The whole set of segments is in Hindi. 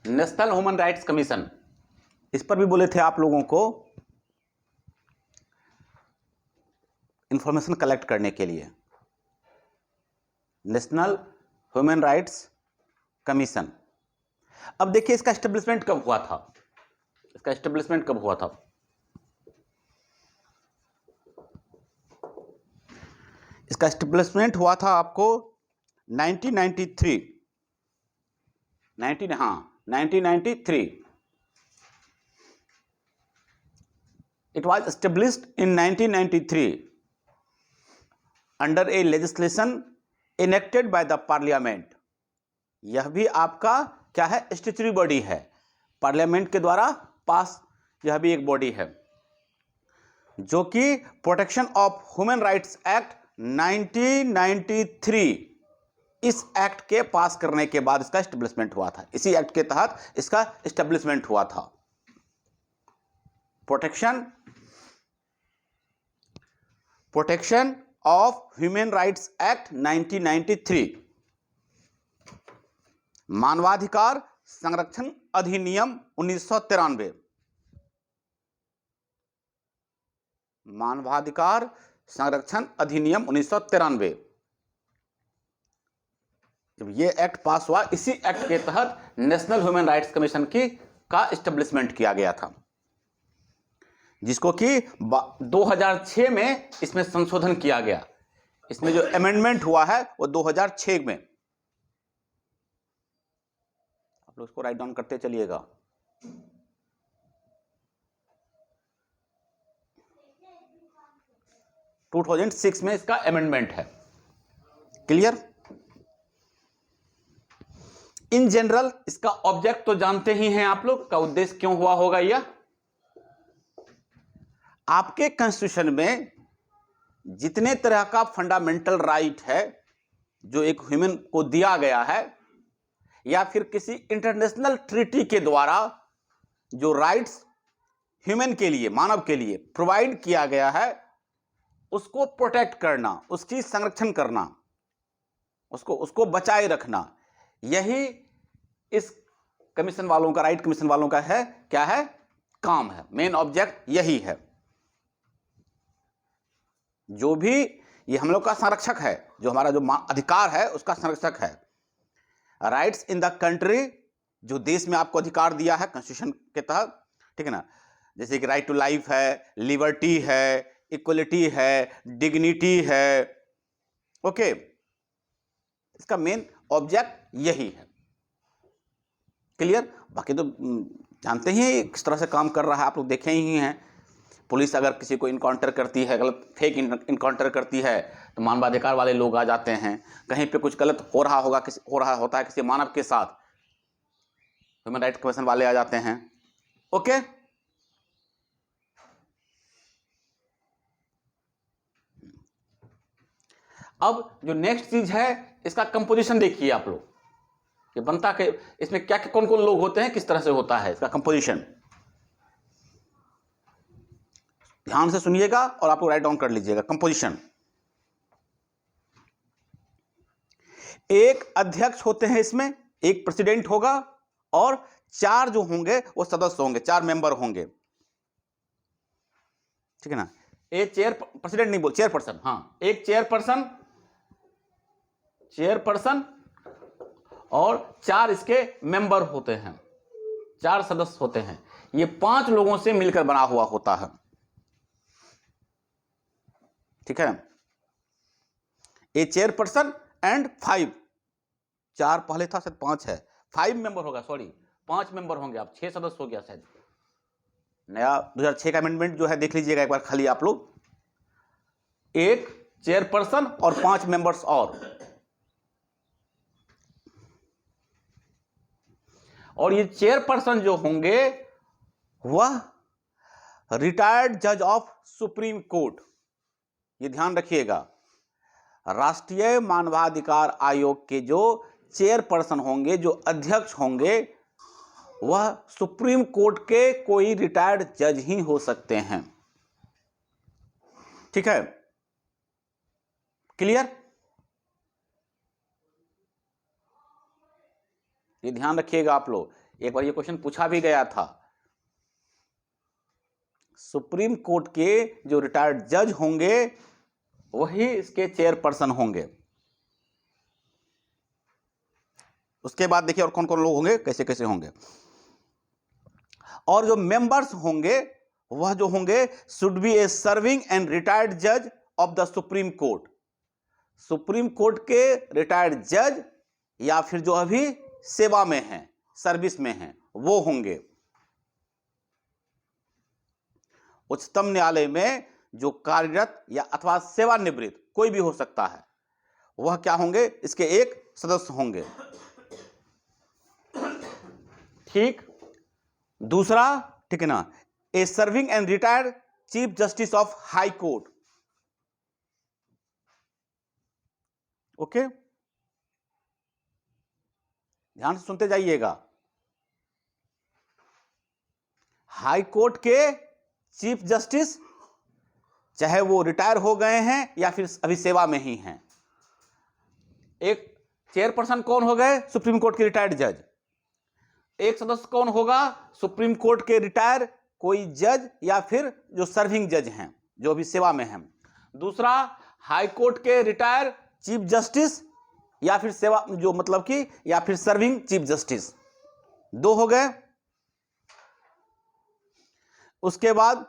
नेशनल ह्यूमन राइट्स कमीशन, इस पर भी बोले थे आप लोगों को इंफॉर्मेशन कलेक्ट करने के लिए। National human rights commission. अब देखिए इसका एस्टेब्लिशमेंट कब हुआ था, इसका एस्टेब्लिशमेंट कब हुआ था। इसका एस्टेब्लिशमेंट हुआ था आपको 1993 1993। It was established in 1993 under a legislation enacted by the parliament। यह भी आपका क्या है, स्टैट्यूटरी बॉडी है, पार्लियामेंट के द्वारा पास यह भी एक बॉडी है, जो कि protection of human rights act 1993, इस एक्ट के पास करने के बाद इसका एस्टेब्लिशमेंट हुआ था। इसी एक्ट के तहत इसका एस्टेब्लिशमेंट हुआ था। Protection of human rights act 1993, मानवाधिकार संरक्षण अधिनियम 1993, मानवाधिकार संरक्षण अधिनियम 1993। जब ये एक्ट पास हुआ, इसी एक्ट के तहत नेशनल ह्यूमन राइट्स कमीशन का एस्टेब्लिशमेंट किया गया था, जिसको कि 2006 में इसमें संशोधन किया गया। इसमें जो अमेंडमेंट हुआ है वो 2006 में। आप लोग इसको राइट डाउन करते चलिएगा। टू 2006 में इसका अमेंडमेंट है। क्लियर? इन जनरल इसका ऑब्जेक्ट तो जानते ही हैं आप लोग, का उद्देश्य क्यों हुआ होगा। यह आपके कॉन्स्टिट्यूशन में जितने तरह का फंडामेंटल राइट है जो एक ह्यूमन को दिया गया है, या फिर किसी इंटरनेशनल ट्रीटी के द्वारा जो राइट्स ह्यूमन के लिए, मानव के लिए प्रोवाइड किया गया है, उसको प्रोटेक्ट करना, उसकी संरक्षण करना, उसको बचाए रखना, यही इस कमीशन वालों का, राइट कमीशन वालों का है, क्या है, काम है। मेन ऑब्जेक्ट यही है। जो भी ये हम लोग का संरक्षक है, जो हमारा जो अधिकार है उसका संरक्षक है। राइट्स इन द कंट्री, जो देश में आपको अधिकार दिया है कॉन्स्टिट्यूशन के तहत, ठीक है ना, जैसे कि राइट टू लाइफ है, लिबर्टी है, इक्वलिटी है, डिग्निटी है। ओके, इसका मेन ऑब्जेक्ट यही है। क्लियर? बाकी तो जानते ही किस तरह से काम कर रहा है, आप लोग देखे ही हैं। पुलिस अगर किसी को इनकाउंटर करती है, गलत फेक इनकाउंटर करती है, तो मानवाधिकार वाले लोग आ जाते हैं। कहीं पे कुछ गलत हो रहा होता है किसी मानव के साथ, ह्यूमन राइट्स कमीशन वाले आ जाते हैं। ओके, अब जो नेक्स्ट चीज है, इसका कंपोजिशन देखिए आप लोग, ये बनता के इसमें क्या कौन कौन लोग होते हैं, किस तरह से होता है इसका कंपोजिशन। ध्यान से सुनिएगा और आप लोग राइट डाउन कर लीजिएगा। कंपोजिशन, एक अध्यक्ष होते हैं इसमें, एक प्रेसिडेंट होगा और 4 जो होंगे वो सदस्य होंगे, 4 मेंबर होंगे, ठीक है ना। एक प्रेसिडेंट नहीं बोल, चेयरपर्सन, हाँ, एक चेयरपर्सन और 4 इसके मेंबर होते हैं, 4 सदस्य होते हैं। ये 5 लोगों से मिलकर बना हुआ होता है, ठीक है। ए चेयरपर्सन एंड 5, 4 पहले था, शायद 5 है, 5 मेंबर होगा, सॉरी 5 मेंबर होंगे। आप 6 सदस्य हो गया शायद, नया 2006 का अमेंडमेंट जो है देख लीजिएगा एक बार खाली आप लोग। एक चेयरपर्सन और 5 मेंबर्स और ये चेयरपर्सन जो होंगे वह रिटायर्ड जज ऑफ सुप्रीम कोर्ट, ये ध्यान रखिएगा। राष्ट्रीय मानवाधिकार आयोग के जो चेयरपर्सन होंगे, जो अध्यक्ष होंगे, वह सुप्रीम कोर्ट के कोई रिटायर्ड जज ही हो सकते हैं, ठीक है। क्लियर? ये ध्यान रखिएगा आप लोग, एक बार ये क्वेश्चन पूछा भी गया था। सुप्रीम कोर्ट के जो रिटायर्ड जज होंगे वही इसके चेयरपर्सन होंगे। उसके बाद देखिए और कौन कौन लोग होंगे, कैसे कैसे होंगे। और जो मेंबर्स होंगे वह जो होंगे should be a serving and retired जज of the supreme court. Supreme court के रिटायर्ड जज या फिर जो अभी सेवा में हैं, सर्विस में हैं, वो होंगे। उच्चतम न्यायालय में जो कार्यरत या अथवा सेवानिवृत्त कोई भी हो सकता है, वह क्या होंगे, इसके एक सदस्य होंगे। ठीक। दूसरा, ठीक है ना, a serving and retired chief justice of high court. Okay, ध्यान से सुनते जाइएगा। हाई कोर्ट के चीफ जस्टिस, चाहे वो रिटायर हो गए हैं या फिर अभी सेवा में ही हैं। एक चेयरपर्सन कौन हो गए, सुप्रीम कोर्ट के रिटायर्ड जज। एक सदस्य कौन होगा, सुप्रीम कोर्ट के रिटायर कोई जज या फिर जो सर्विंग जज हैं, जो अभी सेवा में हैं। दूसरा, हाई कोर्ट के रिटायर चीफ जस्टिस या फिर सेवा जो मतलब कि या फिर सर्विंग चीफ जस्टिस, दो हो गए। उसके बाद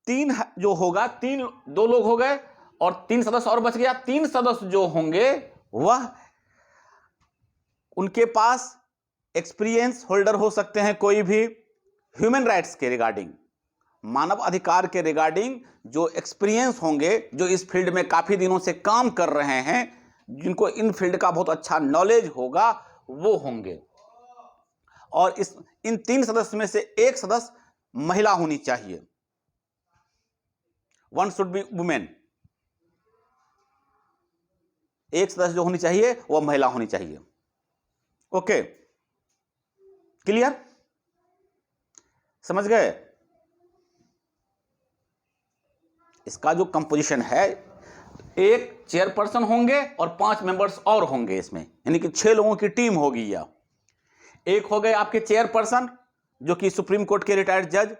तीन जो होगा, दो लोग हो गए और तीन सदस्य और बच गया। तीन सदस्य जो होंगे वह उनके पास एक्सपीरियंस होल्डर हो सकते हैं, कोई भी ह्यूमन राइट्स के रिगार्डिंग, मानव अधिकार के रिगार्डिंग जो एक्सपीरियंस होंगे, जो इस फील्ड में काफी दिनों से काम कर रहे हैं, जिनको इन फील्ड का बहुत अच्छा नॉलेज होगा, वो होंगे। और इन तीन सदस्य में से एक सदस्य महिला होनी चाहिए। One should be women. एक सदस्य जो होनी चाहिए वह महिला होनी चाहिए। ओके, क्लियर, समझ गए। इसका जो कंपोजिशन है, एक चेयरपर्सन होंगे और 5 मेंबर्स और होंगे इसमें, यानी कि 6 लोगों की टीम होगी। या एक हो गए आपके चेयरपर्सन जो कि सुप्रीम कोर्ट के रिटायर्ड जज,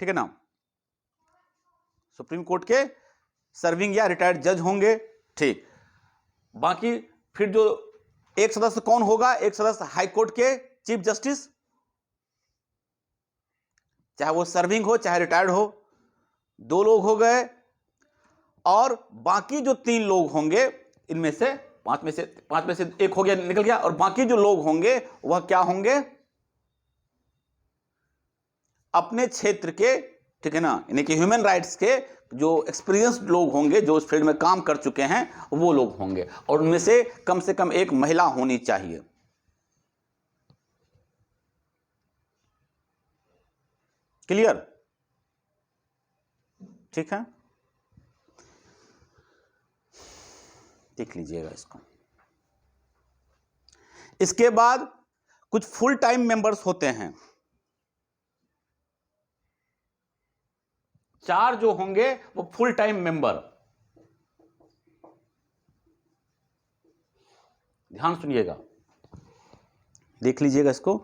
ठीक है ना, सुप्रीम कोर्ट के सर्विंग या रिटायर्ड जज होंगे। ठीक। बाकी फिर जो एक सदस्य कौन होगा, एक सदस्य हाई कोर्ट के चीफ जस्टिस, चाहे वो सर्विंग हो चाहे रिटायर्ड हो, 2 लोग हो गए। और बाकी जो 3 लोग होंगे, इनमें से 5 में से एक हो गया, निकल गया। और बाकी जो लोग होंगे वह क्या होंगे, अपने क्षेत्र के, ठीक है ना, यानी कि ह्यूमन राइट्स के जो एक्सपीरियंस्ड लोग होंगे, जो उस फील्ड में काम कर चुके हैं, वो लोग होंगे। और उनमें से कम एक महिला होनी चाहिए। क्लियर, ठीक है, देख लीजिएगा इसको। इसके बाद कुछ फुल टाइम मेंबर्स होते हैं। 4 जो होंगे वो फुल टाइम मेंबर। ध्यान सुनिएगा, देख लीजिएगा इसको।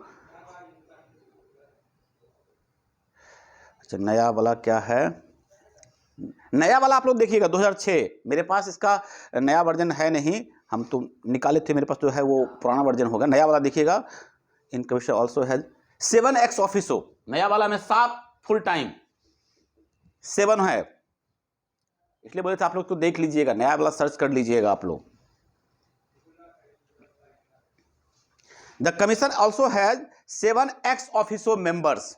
अच्छा, नया वाला क्या है, नया वाला आप लोग देखिएगा 2006। मेरे पास इसका नया वर्जन है नहीं, हम तो निकाले थे, मेरे पास जो है वो पुराना वर्जन होगा। नया वाला देखिएगा। इन commission also has 7 ex officio. नया वाला में 7 फुल टाइम, 7 है, इसलिए बोले थे आप लोग तो देख लीजिएगा, नया वाला सर्च कर लीजिएगा आप लोग। The commission also has 7 ex officio members.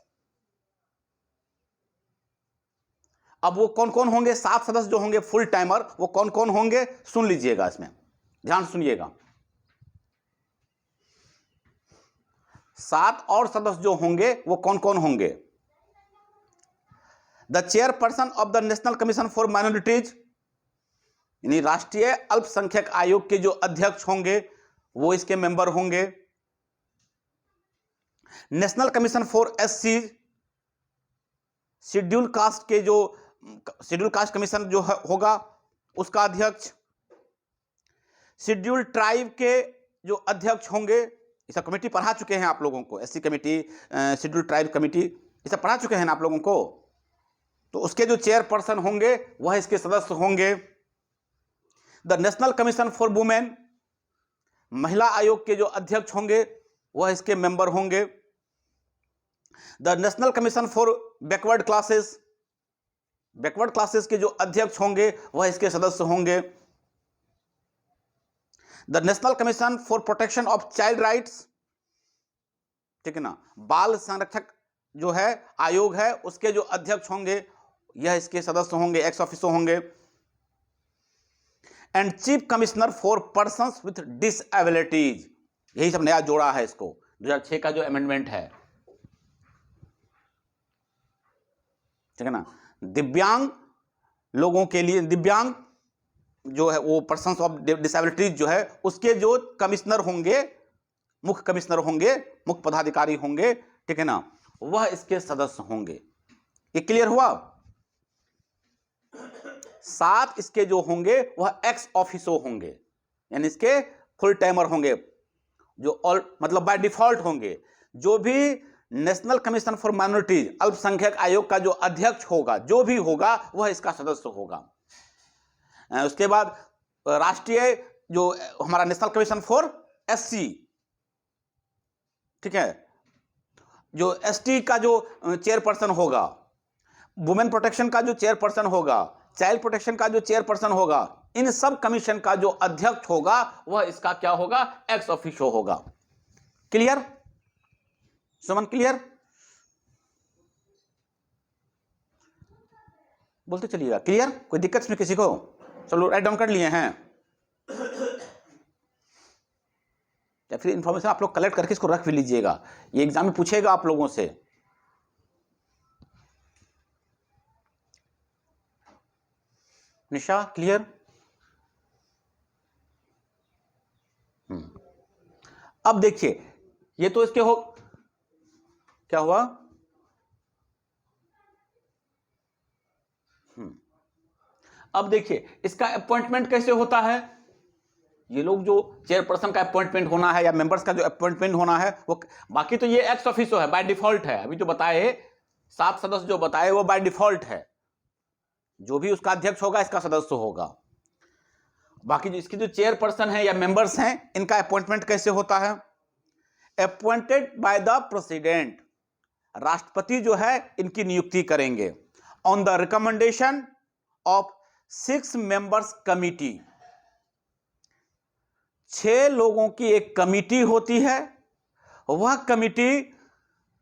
अब वो कौन कौन होंगे, 7 सदस्य जो होंगे फुल टाइमर, वो कौन कौन होंगे, सुन लीजिएगा, इसमें ध्यान सुनिएगा। 7 और सदस्य जो होंगे वो कौन कौन होंगे। The chairperson of the national commission for minorities, यानी राष्ट्रीय अल्पसंख्यक आयोग के जो अध्यक्ष होंगे वो इसके मेंबर होंगे। National commission for SC, schedule caste के जो शेड्यूल कास्ट कमीशन जो होगा उसका अध्यक्ष। शेड्यूल ट्राइब के जो अध्यक्ष होंगे ये सब कमेटी पढ़ा चुके हैं आप लोगों को, SC committee, schedule tribe committee, ये सब पढ़ा चुके हैं ना आप लोगों को। तो उसके जो चेयरपर्सन होंगे वह इसके सदस्य होंगे। The national commission for women, महिला आयोग के जो अध्यक्ष होंगे वह इसके मेंबर होंगे। The national commission for backward classes, backward classes के जो अध्यक्ष होंगे वह इसके सदस्य होंगे। The national commission for protection of child rights, ठीक है ना, बाल संरक्षक जो है आयोग है उसके जो अध्यक्ष होंगे यह इसके सदस्य होंगे, एक्स ऑफिसो होंगे। And chief commissioner for persons with डिसएबिलिटीज, यही सब नया जोड़ा है इसको, 2006 का जो अमेंडमेंट है, ठीक है ना। दिव्यांग लोगों के लिए, दिव्यांग जो है वो पर्संस ऑफ डिसेबिलिटीज जो है उसके जो कमिश्नर होंगे, मुख्य कमिश्नर होंगे, मुख्य पदाधिकारी होंगे, ठीक है ना, वह इसके सदस्य होंगे। ये क्लियर हुआ। 7 इसके जो होंगे वह एक्स ऑफिसो होंगे, यानी इसके फुल टाइमर होंगे, जो ऑल मतलब बाय डिफॉल्ट होंगे। जो भी नेशनल कमीशन फॉर माइनॉरिटीज, अल्पसंख्यक आयोग का जो अध्यक्ष होगा, जो भी होगा वह इसका सदस्य होगा। उसके बाद राष्ट्रीय जो हमारा नेशनल कमीशन फॉर एससी, ठीक है, जो एसटी का जो चेयरपर्सन होगा, वुमेन प्रोटेक्शन का जो चेयरपर्सन होगा, चाइल्ड प्रोटेक्शन का जो चेयरपर्सन होगा, इन सब कमीशन का जो अध्यक्ष होगा वह इसका क्या होगा, एक्स ऑफिशियो होगा। क्लियर सुमन, क्लियर? बोलते चलिएगा। क्लियर? कोई दिक्कत इसमें किसी को? चलो राइट डाउन कर लिए हैं, या फिर इंफॉर्मेशन आप लोग कलेक्ट करके इसको रख भी लीजिएगा, ये एग्जाम में पूछेगा आप लोगों से। निशा क्लियर? अब देखिए, ये तो इसके हो, क्या हुआ? अब देखिए इसका अपॉइंटमेंट कैसे होता है। ये लोग जो चेयरपर्सन का अपॉइंटमेंट होना है या मेंबर्स का जो अपॉइंटमेंट होना है वो, बाकी तो ये एक्स ऑफिसो है, बाय डिफॉल्ट है। अभी जो बताए 7 सदस्य जो बताए वो बाय डिफॉल्ट है, जो भी उसका अध्यक्ष होगा इसका सदस्य होगा। बाकी जो इसके जो चेयरपर्सन है या मेंबर्स हैं इनका अपॉइंटमेंट कैसे होता है, अपॉइंटेड बाय द प्रेसिडेंट, राष्ट्रपति जो है इनकी नियुक्ति करेंगे, on the recommendation of 6 members committee. 6 लोगों की एक कमिटी होती है, वह कमिटी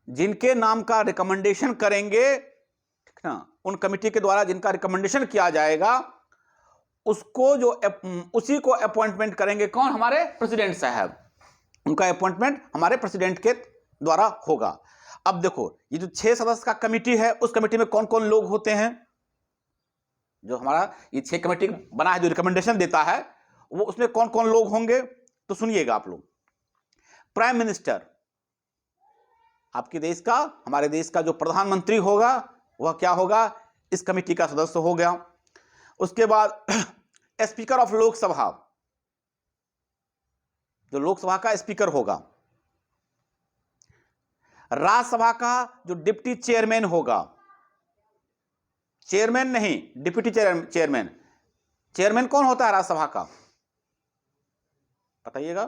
जिनके नाम का रिकमेंडेशन करेंगे, ठीक ना, उन कमिटी के द्वारा जिनका रिकमेंडेशन किया जाएगा उसको जो उसी को अपॉइंटमेंट करेंगे कौन, हमारे प्रेसिडेंट साहब। उनका अपॉइंटमेंट हमारे प्रेसिडेंट के द्वारा होगा। अब देखो ये जो 6 सदस्य का कमिटी है उस कमिटी में कौन कौन लोग होते हैं, जो हमारा ये 6 कमेटी बना है जो रिकमेंडेशन देता है वो, उसमें कौन कौन लोग होंगे तो सुनिएगा आप लोग। प्राइम मिनिस्टर, आपके देश का, हमारे देश का जो प्रधानमंत्री होगा वह क्या होगा, इस कमेटी का सदस्य हो गया। उसके बाद स्पीकर ऑफ लोकसभा, जो लोकसभा का स्पीकर होगा। राज्यसभा का जो डिप्टी चेयरमैन होगा, चेयरमैन नहीं डिप्टी चेयरमैन। चेयरमैन कौन होता है राज्यसभा का, बताइएगा।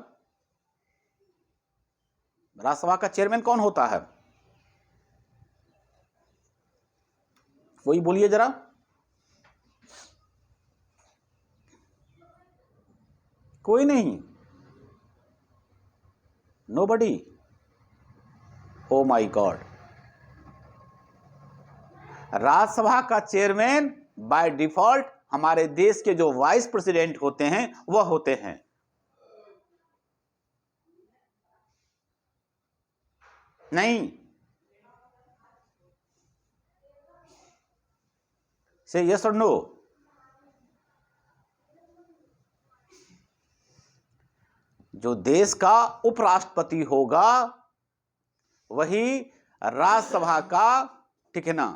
राज्यसभा का चेयरमैन कौन होता है, वही बोलिए जरा। कोई नहीं, nobody. Oh my God, Rajya Sabha का चेयरमैन बाय डिफॉल्ट हमारे देश के जो वाइस प्रेसिडेंट होते हैं वह होते हैं। नहीं, से यस और नो। जो देश का उपराष्ट्रपति होगा वही राज्यसभा का, ठीक है ना,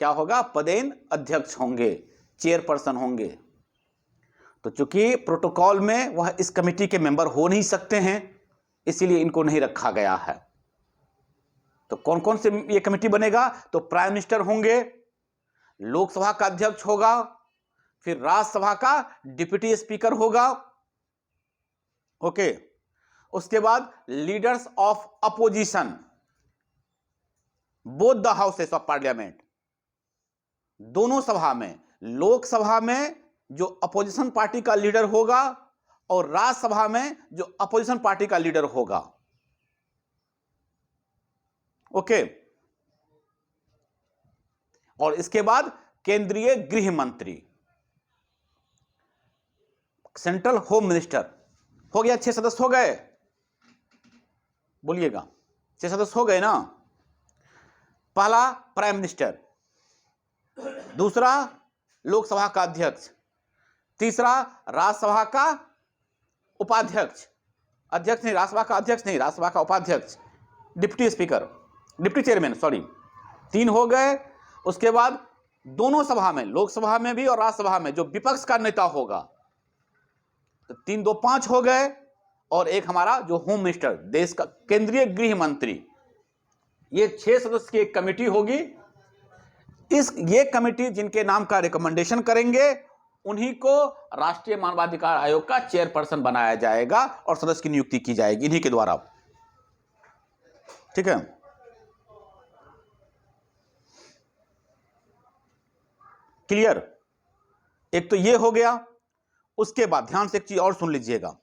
क्या होगा, पदेन अध्यक्ष होंगे, चेयरपर्सन होंगे। तो चूंकि प्रोटोकॉल में वह इस कमेटी के मेंबर हो नहीं सकते हैं, इसीलिए इनको नहीं रखा गया है। तो कौन कौन से ये कमेटी बनेगा? तो प्राइम मिनिस्टर होंगे, लोकसभा का अध्यक्ष होगा, फिर राज्यसभा का डिप्टी स्पीकर होगा, ओके। उसके बाद leaders of opposition, both the houses of parliament, दोनों सभा में, लोकसभा में जो अपोजिशन पार्टी का लीडर होगा और राज्यसभा में जो अपोजिशन पार्टी का लीडर होगा, ओके। और इसके बाद केंद्रीय गृह मंत्री, सेंट्रल होम मिनिस्टर। हो गया, 6 सदस्य हो गए, बोलिएगा 6 सदस्य हो गए ना। पहला प्राइम मिनिस्टर, दूसरा लोकसभा का अध्यक्ष, तीसरा राज्यसभा का उपाध्यक्ष, अध्यक्ष नहीं, राज्यसभा का अध्यक्ष नहीं, राज्यसभा का उपाध्यक्ष, deputy speaker, deputy chairman, sorry, 3 हो गए। उसके बाद दोनों सभा में, लोकसभा में भी और राज्यसभा में जो विपक्ष का नेता होगा, तो 3 2 5 हो गए। और एक हमारा जो होम मिनिस्टर, देश का केंद्रीय गृह मंत्री, ये 6 सदस्य की एक कमेटी होगी। ये कमेटी जिनके नाम का रिकमेंडेशन करेंगे, उन्हीं को राष्ट्रीय मानवाधिकार आयोग का चेयरपर्सन बनाया जाएगा और सदस्य की नियुक्ति की जाएगी इन्हीं के द्वारा, ठीक है। क्लियर? एक तो ये हो गया। उसके बाद ध्यान से एक चीज और सुन लीजिएगा,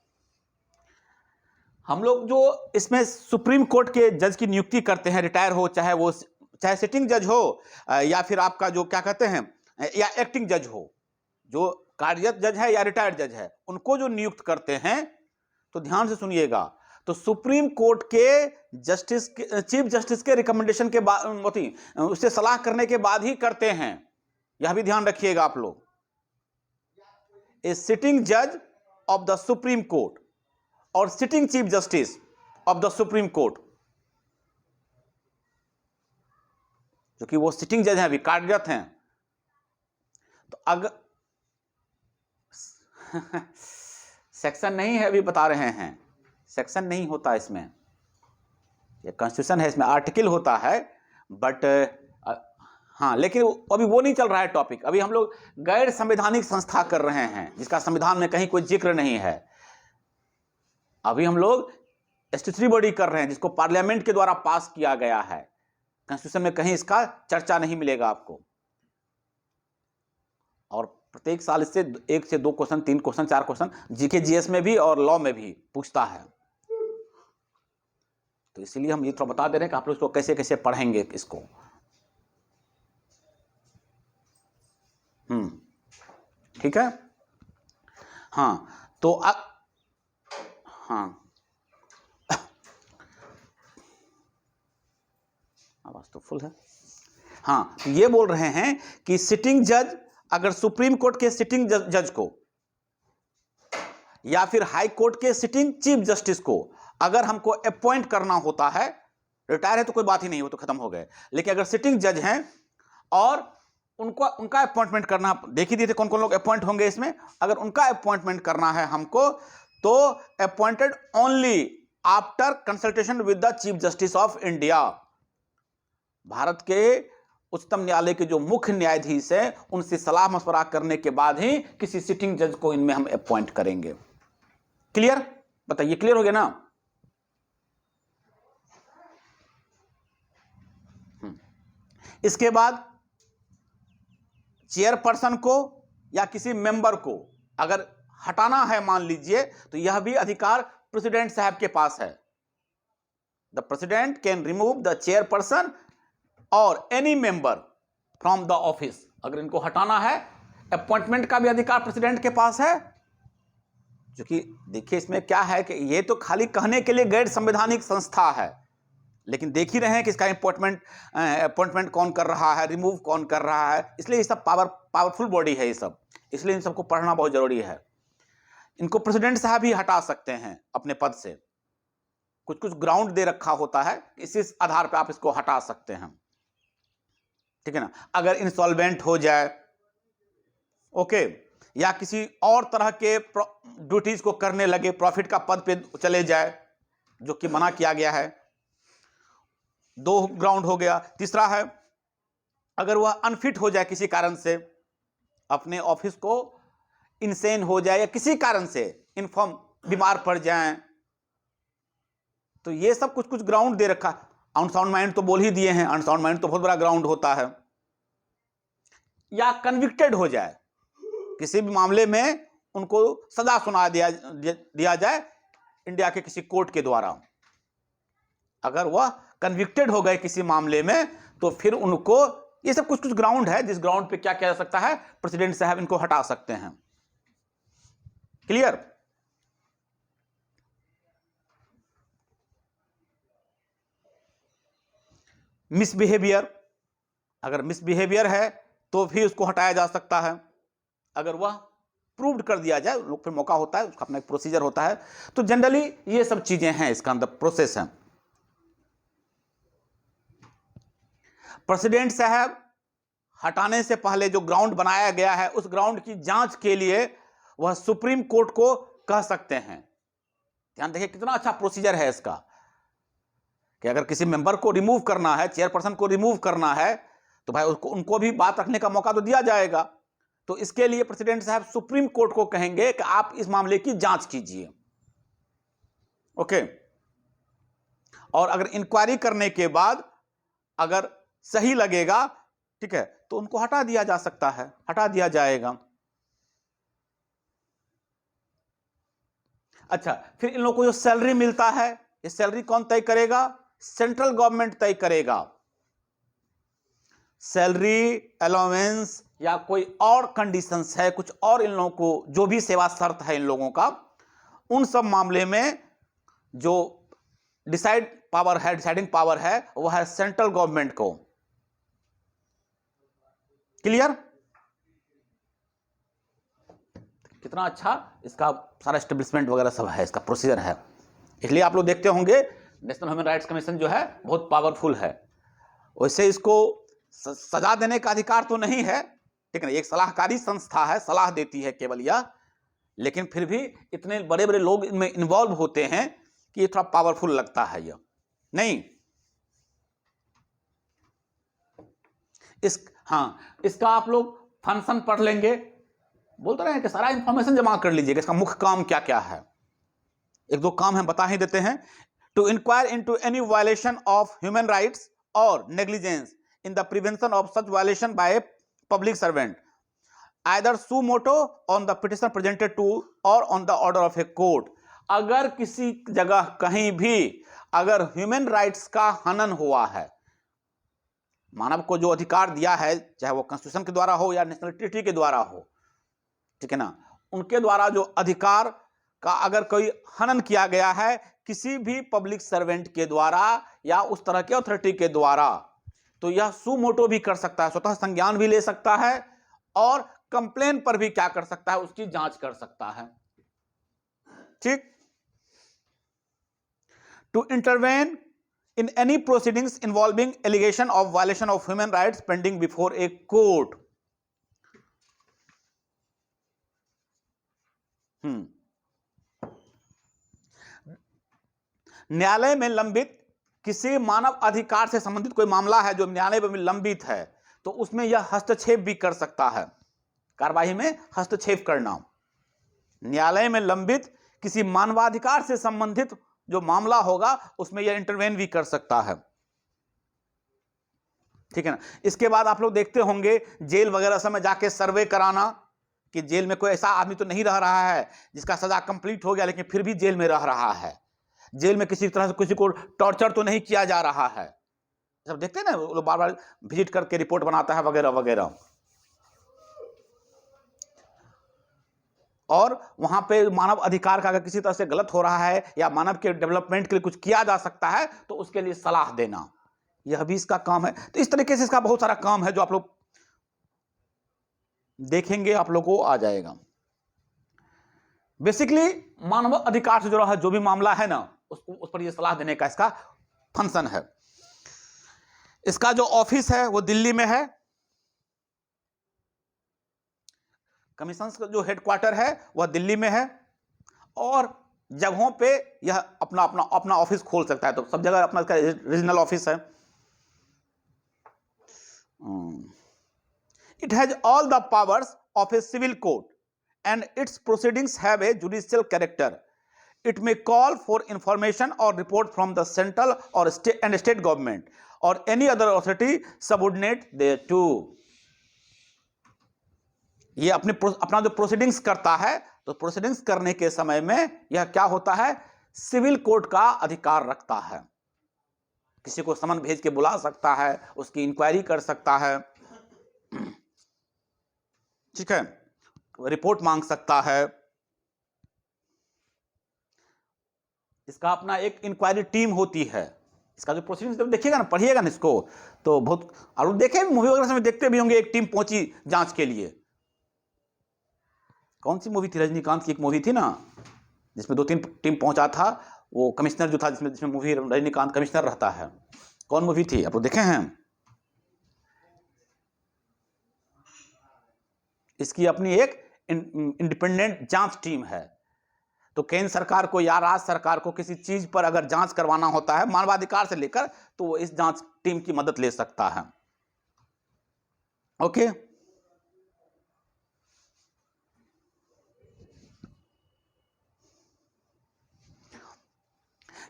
हम लोग जो इसमें सुप्रीम कोर्ट के जज की नियुक्ति करते हैं, रिटायर हो चाहे सिटिंग जज हो या फिर आपका जो क्या कहते हैं या एक्टिंग जज हो, जो कार्यरत जज है या रिटायर्ड जज है, उनको जो नियुक्त करते हैं, तो ध्यान से सुनिएगा, तो सुप्रीम कोर्ट के जस्टिस, चीफ जस्टिस के रिकमेंडेशन के बाद, उससे सलाह करने के बाद ही करते हैं। यह भी ध्यान रखिएगा आप लोग। ए सिटिंग जज ऑफ द सुप्रीम कोर्ट और sitting chief justice of the supreme court, जो कि वो सिटिंग जज हैं, अभी कार्यरत हैं, तो अगर सेक्शन नहीं है, अभी बता रहे हैं, सेक्शन नहीं होता इसमें, ये कॉन्स्टिट्यूशन है, इसमें आर्टिकल होता है, बट हाँ, लेकिन अभी वो नहीं चल रहा है टॉपिक। अभी हम लोग गैर संवैधानिक संस्था कर रहे हैं जिसका संविधान में कहीं कोई जिक्र नहीं है। अभी हम लोग स्टैट्यूटरी बॉडी कर रहे हैं जिसको पार्लियामेंट के द्वारा पास किया गया है, कॉन्स्टिट्यूशन में कहीं इसका चर्चा नहीं मिलेगा आपको। और प्रत्येक साल इससे 1 से 2 question, 3 question, 4 question GK GS में भी और लॉ में भी पूछता है। तो इसीलिए हम ये तो बता दे रहे हैं कि आप लोग इसको कैसे कैसे पढ़ेंगे इसको। ठीक है। हाँ, तो हाँ, आवाज तो फुल है। हाँ, तो ये बोल रहे हैं कि सिटिंग जज, अगर सुप्रीम कोर्ट के सिटिंग जज को या फिर हाई कोर्ट के सिटिंग चीफ जस्टिस को अगर हमको अपॉइंट करना होता है, रिटायर है तो कोई बात ही नहीं, हो तो खत्म हो गए, लेकिन अगर सिटिंग जज हैं और उनका अपॉइंटमेंट करना, देख ही दिए थे कौन कौन लोग अपॉइंट होंगे इसमें, अगर उनका अपॉइंटमेंट करना है हमको, तो appointed only after consultation with the chief justice of India. Bharat के उच्चतम न्यायालय के जो मुख्य न्यायाधीश हैं, उनसे सलाह मशवरा करने के बाद ही किसी सिटिंग जज को इनमें हम अपॉइंट करेंगे। क्लियर? बताइए, क्लियर हो गया ना? इसके बाद चेयरपर्सन को या किसी मेंबर को अगर हटाना है, मान लीजिए, तो यह भी अधिकार प्रेसिडेंट साहब के पास है। The president can remove the chairperson और any member from the office. अगर इनको हटाना है, अपॉइंटमेंट का भी अधिकार प्रेसिडेंट के पास है। जो कि देखिए इसमें क्या है कि ये तो खाली कहने के लिए गैर संवैधानिक संस्था है, लेकिन देख ही रहे हैं कि इसका अपॉइंटमेंट कौन कर रहा है, रिमूव कौन कर रहा है। इसलिए ये सब पावरफुल बॉडी है ये सब, इसलिए इन सबको पढ़ना बहुत जरूरी है। इनको प्रेसिडेंट साहब ही हटा सकते हैं अपने पद से, कुछ कुछ ग्राउंड दे रखा होता है, इसी आधार पर आप इसको हटा सकते हैं, ठीक है ना। अगर इंसॉल्वेंट हो जाए, ओके, या किसी और तरह के ड्यूटीज को करने लगे, प्रॉफिट का पद पे चले जाए, जो कि मना किया गया है। 2 ग्राउंड हो गया। तीसरा है अगर वह अनफिट हो जाए किसी कारण से, अपने ऑफिस को इनसेन हो जाए या किसी कारण से इनफॉर्म बीमार पड़ जाए, तो ये सब कुछ कुछ ग्राउंड दे रखा। अनसाउंड माइंड तो बोल ही दिए हैं, अनसाउंड माइंड तो बहुत बड़ा ग्राउंड होता है। या कन्विक्टेड हो जाए, किसी भी मामले में उनको सजा सुना दिया जाए इंडिया के किसी कोर्ट के द्वारा। अगर वह कन्विक्टेड हो गए किसी मामले में तो फिर उनको, ये सब कुछ कुछ ग्राउंड है जिस ग्राउंड पे क्या किया जा सकता है, प्रेसिडेंट साहब इनको हटा सकते हैं। क्लियर? मिसबिहेवियर, अगर मिसबिहेवियर है तो भी उसको हटाया जा सकता है, अगर वह प्रूव्ड कर दिया जाए। लोग फिर मौका होता है, उसका अपना एक प्रोसीजर होता है। तो जनरली ये सब चीजें हैं, इसका अंदर प्रोसेस है। प्रेसिडेंट साहब हटाने से पहले जो ग्राउंड बनाया गया है उस ग्राउंड की जांच के लिए वह सुप्रीम कोर्ट को कह सकते हैं। ध्यान देखिए कितना अच्छा प्रोसीजर है इसका, कि अगर किसी मेंबर को रिमूव करना है, चेयरपर्सन को रिमूव करना है, तो भाई उनको भी बात रखने का मौका तो दिया जाएगा। तो इसके लिए प्रेसिडेंट साहब सुप्रीम कोर्ट को कहेंगे कि आप इस मामले की जांच कीजिए। ओके। और अगर इंक्वायरी करने के बाद अगर सही लगेगा, ठीक है, तो उनको हटा दिया जा सकता है, हटा दिया जाएगा। अच्छा, फिर इन लोगों को जो सैलरी मिलता है, ये सैलरी कौन तय करेगा? सेंट्रल गवर्नमेंट तय करेगा। सैलरी, अलाउंस या कोई और कंडीशंस है, कुछ और इन लोगों को जो भी सेवा शर्त है इन लोगों का, उन सब मामले में जो डिसाइडिंग पावर है वह है सेंट्रल गवर्नमेंट को। क्लियर? कितना अच्छा इसका सारा एस्टेब्लिशमेंट वगैरह सब है, इसका प्रोसीजर है। इसलिए आप लोग देखते होंगे नेशनल ह्यूमन राइट्स कमीशन जो है बहुत पावरफुल है। वैसे इसको सजा देने का अधिकार तो नहीं है, ठीक है, एक सलाहकारी संस्था है, सलाह देती है केवल यह, लेकिन फिर भी इतने बड़े बड़े लोग इनमें इन्वॉल्व होते हैं कि ये थोड़ा पावरफुल लगता है। यह नहीं इसका आप लोग फंक्शन पढ़ लेंगे, बोलते रहे कि सारा इंफॉर्मेशन जमा कर लीजिएगा, इसका मुख्य काम क्या क्या है। एक दो काम हम बता ही देते हैं। To inquire into any violation of human rights और negligence in the prevention of such violation by a public servant either suo motu on the petition presented to और on the order of a court. अगर किसी जगह कहीं भी अगर ह्यूमन राइट्स का हनन हुआ है, मानव को जो अधिकार दिया है, चाहे वो कॉन्स्टिट्यूशन के द्वारा हो या नेशनल ट्रीटी के द्वारा हो, ठीक है ना, उनके द्वारा जो अधिकार का अगर कोई हनन किया गया है किसी भी पब्लिक सर्वेंट के द्वारा या उस तरह के अथॉरिटी के द्वारा, तो यह सुमोटो भी कर सकता है, स्वतः संज्ञान भी ले सकता है और कंप्लेन पर भी क्या कर सकता है, उसकी जांच कर सकता है। ठीक। To intervene in any proceedings involving allegation of violation of human rights pending before a court। न्यायालय में लंबित किसी मानव अधिकार से संबंधित कोई मामला है जो न्यायालय में लंबित है, तो उसमें यह हस्तक्षेप भी कर सकता है, कार्यवाही में हस्तक्षेप करना। न्यायालय में लंबित किसी मानवाधिकार से संबंधित जो मामला होगा उसमें यह इंटरवेन भी कर सकता है। ठीक है ना। इसके बाद आप लोग देखते होंगे जेल वगैरह समय जाके सर्वे कराना कि जेल में कोई ऐसा आदमी तो नहीं रह रहा है जिसका सजा कंप्लीट हो गया लेकिन फिर भी जेल में रह रहा है, जेल में किसी तरह से किसी को टॉर्चर तो नहीं किया जा रहा है। सब देखते हैं ना, वो लोग बार बार विजिट करके रिपोर्ट बनाता है वगैरह वगैरह। और वहां पे मानव अधिकार का अगर किसी तरह से गलत हो रहा है या मानव के डेवलपमेंट के लिए कुछ किया जा सकता है तो उसके लिए सलाह देना, यह भी इसका काम है। तो इस तरीके से इसका बहुत सारा काम है जो आप लोग देखेंगे, आप लोगों को आ जाएगा। बेसिकली मानव अधिकार से जुड़ा है जो भी मामला है ना, उस पर यह सलाह देने का इसका फंक्शन है। इसका जो ऑफिस है वो दिल्ली में है, कमीशन का जो हेडक्वार्टर है वह दिल्ली में है, और जगहों पे यह अपना अपना अपना ऑफिस खोल सकता है। तो सब जगह अपना इसका रीजनल ऑफिस है। It has all the powers of a civil court and its proceedings have a judicial character. It may call for information or report from the central or state government or any other authority subordinate thereto। ये अपना जो प्रोसीडिंग्स करता है, तो प्रोसीडिंग्स करने के समय में यह क्या होता है, सिविल कोर्ट का अधिकार रखता है। किसी को समन भेज के बुला सकता है, उसकी इंक्वायरी कर सकता है, ठीक है, रिपोर्ट मांग सकता है। इसका अपना एक इंक्वायरी टीम होती है। इसका जो प्रोसीडिंग्स जब देखिएगा ना, पढ़िएगा ना इसको, तो बहुत, और देखे मूवी वगैरह में देखते भी होंगे, एक टीम पहुंची जांच के लिए। कौन सी मूवी थी, रजनीकांत की एक मूवी थी ना, जिसमें 2-3 टीम पहुंचा था, वो कमिश्नर जो था, जिसमें मूवी रजनीकांत कमिश्नर रहता है। कौन मूवी थी, आप लोग देखे हैं? इसकी अपनी एक इंडिपेंडेंट जांच टीम है। तो केंद्र सरकार को या राज्य सरकार को किसी चीज पर अगर जांच करवाना होता है, मानवाधिकार से लेकर, तो वो इस जांच टीम की मदद ले सकता है। ओके,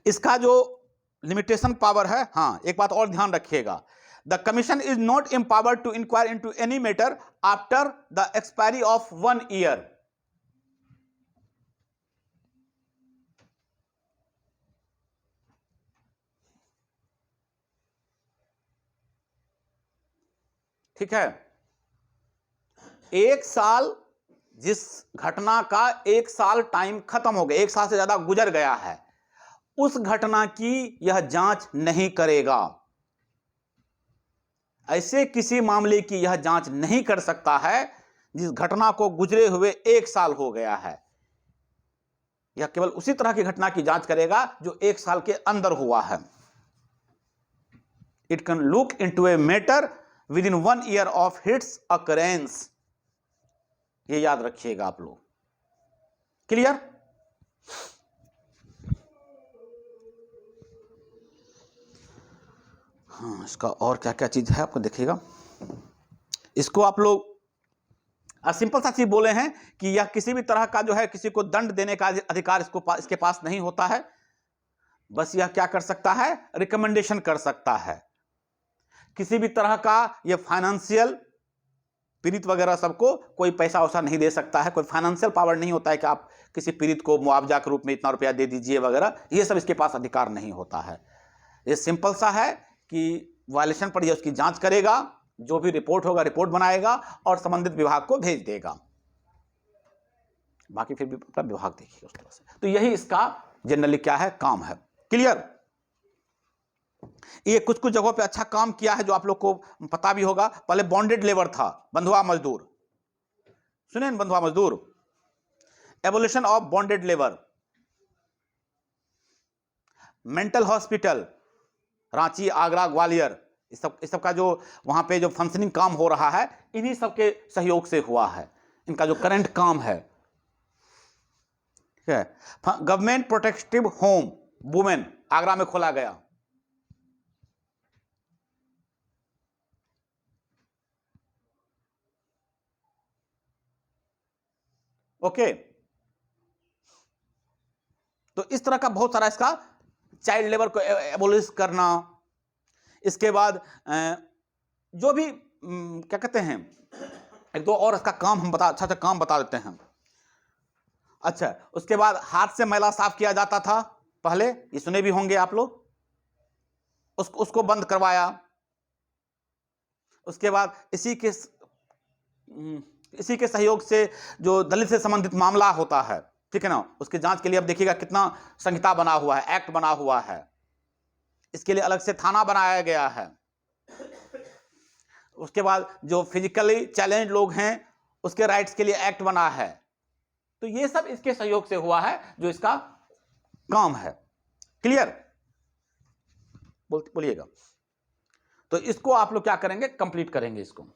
इसका जो लिमिटेशन पावर है, हाँ, एक बात और ध्यान रखिएगा, the commission is not empowered to inquire into any matter after the expiry of 1 year. ठीक है, 1 साल, जिस घटना का 1 साल टाइम खत्म हो गया, 1 साल से ज्यादा गुजर गया है, उस घटना की यह जांच नहीं करेगा। ऐसे किसी मामले की यह जांच नहीं कर सकता है जिस घटना को गुजरे हुए 1 साल हो गया है। यह केवल उसी तरह की घटना की जांच करेगा जो 1 साल के अंदर हुआ है। It can look into a matter with in 1 year of its occurrence. ये याद रखिएगा आप लोग। क्लियर? हाँ, इसका और क्या क्या चीज है आपको देखिएगा। इसको आप लोग सिंपल सा चीज बोले हैं कि यह किसी भी तरह का जो है, किसी को दंड देने का अधिकार इसके पास नहीं होता है। बस यह क्या कर सकता है, रिकमेंडेशन कर सकता है। किसी भी तरह का यह फाइनेंशियल, पीड़ित वगैरह सबको कोई पैसा वैसा नहीं दे सकता है। कोई फाइनेंशियल पावर नहीं होता है कि आप किसी पीड़ित को मुआवजा के रूप में इतना रुपया दे दीजिए वगैरह, ये सब इसके पास अधिकार नहीं होता है। ये सिंपल सा है कि वायलेशन पर यह उसकी जांच करेगा, जो भी रिपोर्ट होगा रिपोर्ट बनाएगा और संबंधित विभाग को भेज देगा। बाकी फिर भी अपना विभाग देखिए उस तरह से। तो यही इसका जनरली क्या है, काम है। क्लियर? ये कुछ कुछ जगहों पे अच्छा काम किया है जो आप लोग को पता भी होगा। पहले बॉन्डेड लेबर था, बंधुआ मजदूर, सुने बंधुआ मजदूर, abolition of bonded labour, mental hospital Ranchi, Agra, Gwalior, इस सब का जो वहां पे जो फंक्शनिंग काम हो रहा है, इन्हीं सब के सहयोग से हुआ है। इनका जो करंट काम है, ठीक है। Government protective home women Agra में खोला गया। ओके, तो इस तरह का बहुत सारा इसका, चाइल्ड लेबर को एबोलिश करना। इसके बाद जो भी क्या कहते हैं, एक दो और इसका काम हम अच्छा काम बता देते हैं। अच्छा, उसके बाद हाथ से मैला साफ किया जाता था पहले, ये सुने भी होंगे आप लोग, उसको बंद करवाया। उसके बाद इसी के सहयोग से जो दलित से संबंधित मामला होता है, ठीक है ना, उसकी जांच के लिए अब देखिएगा कितना संहिता बना हुआ है, एक्ट बना हुआ है। इसके लिए अलग से थाना बनाया गया है। उसके बाद जो फिजिकली चैलेंज लोग हैं उसके राइट्स के लिए एक्ट बना है। तो ये सब इसके सहयोग से हुआ है, जो इसका काम है। क्लियर? बोलिएगा। तो इसको आप लोग क्या करेंगे, कंप्लीट करेंगे इसको।